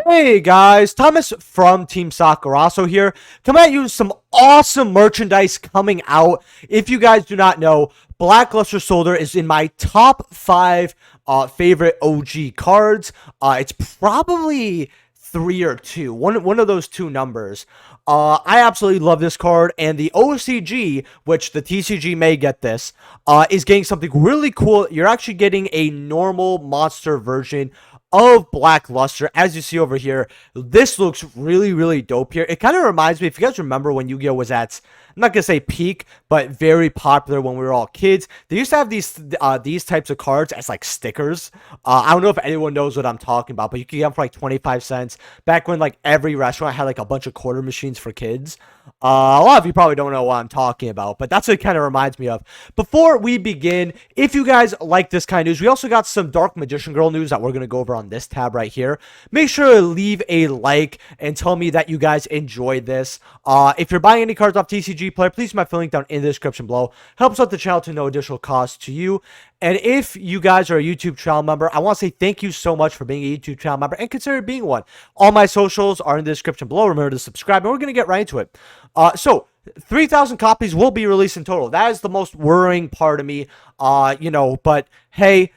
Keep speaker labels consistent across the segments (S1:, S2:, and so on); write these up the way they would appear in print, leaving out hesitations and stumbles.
S1: Hey guys, Thomas from Team Sakurasou here. Coming at you with some awesome merchandise coming out. If you guys do not know, Blackluster Soldier is in my top 5 favorite OG cards. It's probably 3 or 2, one of those two numbers. I absolutely love this card, and the OCG, which the TCG may get this, is getting something really cool. You're actually getting a normal monster version of Blackluster. As you see over here, this looks really dope here. It kind of reminds me, if you guys remember when Yu-Gi-Oh was at, I'm not gonna say peak, but very popular when we were all kids. They used to have these types of cards as like stickers. I don't know if anyone knows what I'm talking about, but you could get them for like 25 cents back when like every restaurant had like a bunch of quarter machines for kids. A lot of you probably don't know what I'm talking about, but that's what it kind of reminds me of. Before we begin, if you guys like this kind of news, we also got some Dark Magician Girl news that we're going to go over on this tab right here. Make sure to leave a like and tell me that you guys enjoyed this. If you're buying any cards off TCG Player, please use my link down in the description below. Helps out the channel to no additional cost to you. And if you guys are a YouTube channel member, I want to say thank you so much for being a YouTube channel member and consider being one. All my socials are in the description below. Remember to subscribe, and we're going to get right into it. So 3,000 copies will be released in total. That is the most worrying part of me, but hey,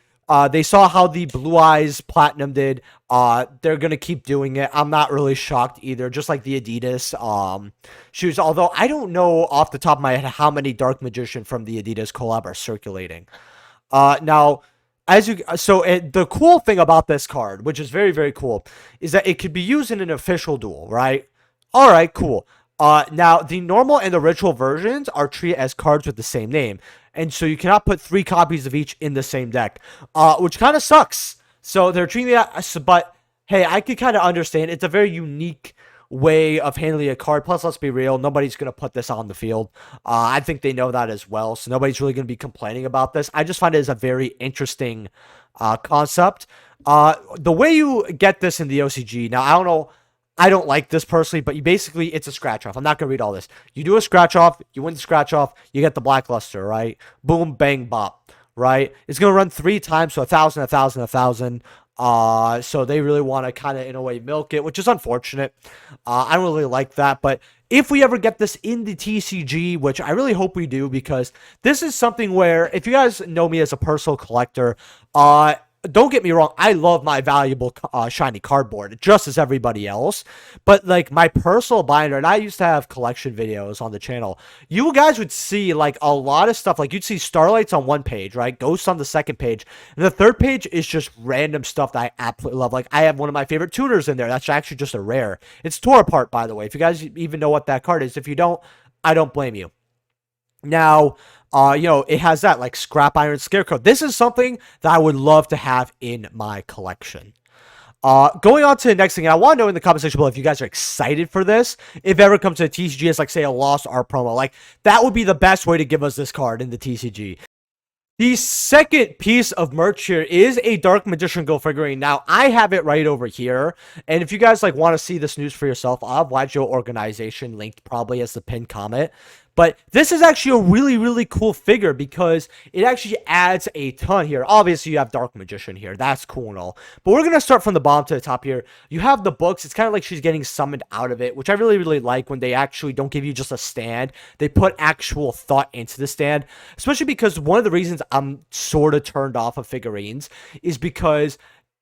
S1: they saw how the Blue Eyes Platinum did. They're going to keep doing it. I'm not really shocked either, just like the Adidas shoes, although I don't know off the top of my head how many Dark Magician from the Adidas collab are circulating. Now, the cool thing about this card, which is very cool, is that it could be used in an official duel, right? All right, cool. Now, the normal and the ritual versions are treated as cards with the same name, and so you cannot put 3 copies of each in the same deck, which kind of sucks. So they're treating that, but hey, I could kind of understand. It's a very unique way of handling a card. Plus, let's be real, nobody's going to put this on the field. I think they know that as well, so nobody's really going to be complaining about this. I just find it as a very interesting concept. The way you get this in the OCG, now, I don't know, I don't like this personally, but it's a scratch off. I'm not going to read all this. You do a scratch off, you win the scratch off, you get the Blackluster, right? Boom, bang, bop, right? It's going to run 3 times, so 1,000, 1,000, 1,000. So they really want to kind of, in a way, milk it, which is unfortunate. I don't really like that, but if we ever get this in the TCG, which I really hope we do, because this is something where, if you guys know me as a personal collector, don't get me wrong, I love my valuable shiny cardboard, just as everybody else. But, like, my personal binder, and I used to have collection videos on the channel, you guys would see, like, a lot of stuff. Like, you'd see Starlights on one page, right? Ghosts on the second page. And the third page is just random stuff that I absolutely love. Like, I have one of my favorite tuners in there. That's actually just a rare. It's Tore Apart, by the way. If you guys even know what that card is. If you don't, I don't blame you. Now, it has that, like, Scrap Iron Scarecrow. This is something that I would love to have in my collection. Going on to the next thing, I want to know in the comment section below if you guys are excited for this. If ever comes to a TCG as, like, say, a Lost Art promo, like, that would be the best way to give us this card in the TCG. The second piece of merch here is a Dark Magician Go figurine. Now, I have it right over here, and if you guys like want to see this news for yourself, I'll have YGO Organization linked probably as the pinned comment. But this is actually a really cool figure because it actually adds a ton here. Obviously, you have Dark Magician here. That's cool and all. But we're going to start from the bottom to the top here. You have the books. It's kind of like she's getting summoned out of it, which I really like when they actually don't give you just a stand. They put actual thought into the stand, especially because one of the reasons I'm sort of turned off of figurines is because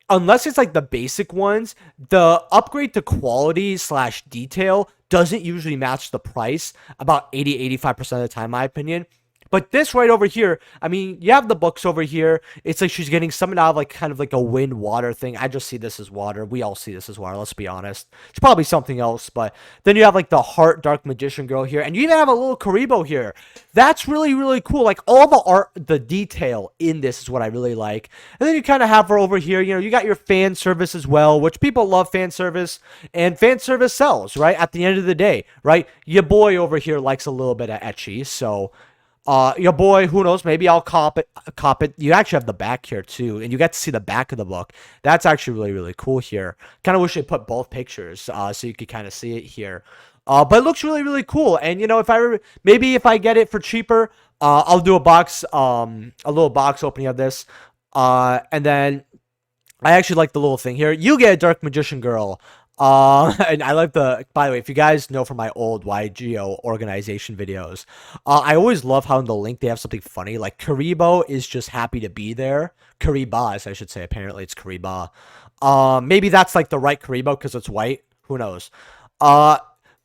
S1: unless it's like the basic ones, the upgrade to quality / detail doesn't usually match the price about 80-85% of the time, in my opinion. But this right over here, I mean, you have the books over here. It's like she's getting summoned out of like kind of like a wind water thing. I just see this as water. We all see this as water, let's be honest. It's probably something else, but then you have like the Heart Dark Magician Girl here, and you even have a little Karibo here. That's really cool. Like all the art, the detail in this is what I really like. And then you kind of have her over here, you got your fan service as well, which people love fan service, and fan service sells, right? At the end of the day, right? Your boy over here likes a little bit of ecchi, so your boy, who knows, maybe I'll cop it. You actually have the back here too, and you get to see the back of the book. That's actually really cool here. Kind of wish they put both pictures so you could kind of see it here. But it looks really cool. And if I get it for cheaper, I'll do a little box opening of this, and then I actually like the little thing here. You get a Dark Magician Girl. And I like the, by the way, if you guys know from my old YGO organization videos, I always love how in the link they have something funny. Like, Karibo is just happy to be there. Kariba, as I should say. Apparently, it's Kariba. Maybe that's like the right Karibo because it's white. Who knows? Uh,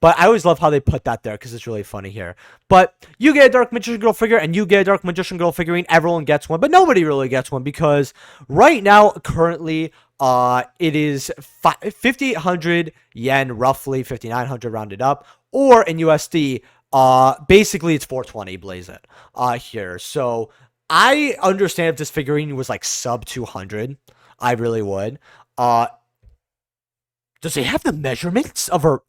S1: but I always love how they put that there because it's really funny here. But you get a Dark Magician Girl figure and you get a Dark Magician Girl figurine. Everyone gets one, but nobody really gets one because right now, currently, it is 5,800 yen, roughly 5,900 rounded up, or in USD, basically it's 420. Blaze it, here. So I understand if this figurine was like sub 200, I really would. Uh, does it have the measurements of her?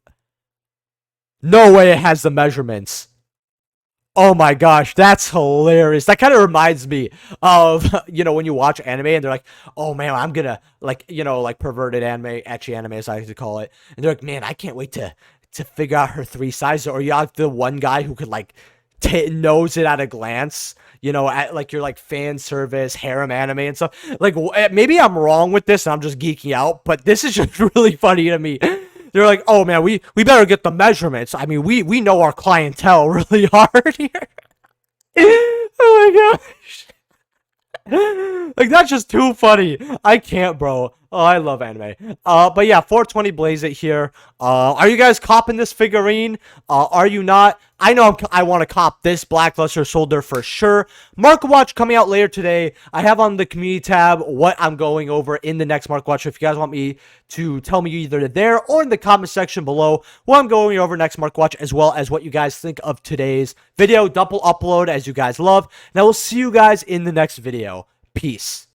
S1: No way it has the measurements. Oh my gosh, that's hilarious. That kind of reminds me of, when you watch anime and they're like, oh man, I'm gonna, like, like perverted anime, ecchi anime as I like to call it. And they're like, man, I can't wait to figure out her three sizes. Or you have the one guy who could, like, knows it at a glance, at like your like fan service, harem anime and stuff. Like, maybe I'm wrong with this and I'm just geeking out, but this is just really funny to me. They're like, oh man, we better get the measurements. I mean, we know our clientele really hard here. Oh my gosh. Like, that's just too funny. I can't, bro. Oh, I love anime. But yeah, 420 Blaze It here. Are you guys copping this figurine? Are you not? I know I want to cop this Blackluster Soldier for sure. Market Watch coming out later today. I have on the community tab what I'm going over in the next Market Watch. If you guys want me to tell me either there or in the comment section below what I'm going over next Market Watch, as well as what you guys think of today's video. Double upload as you guys love. And I will see you guys in the next video. Peace.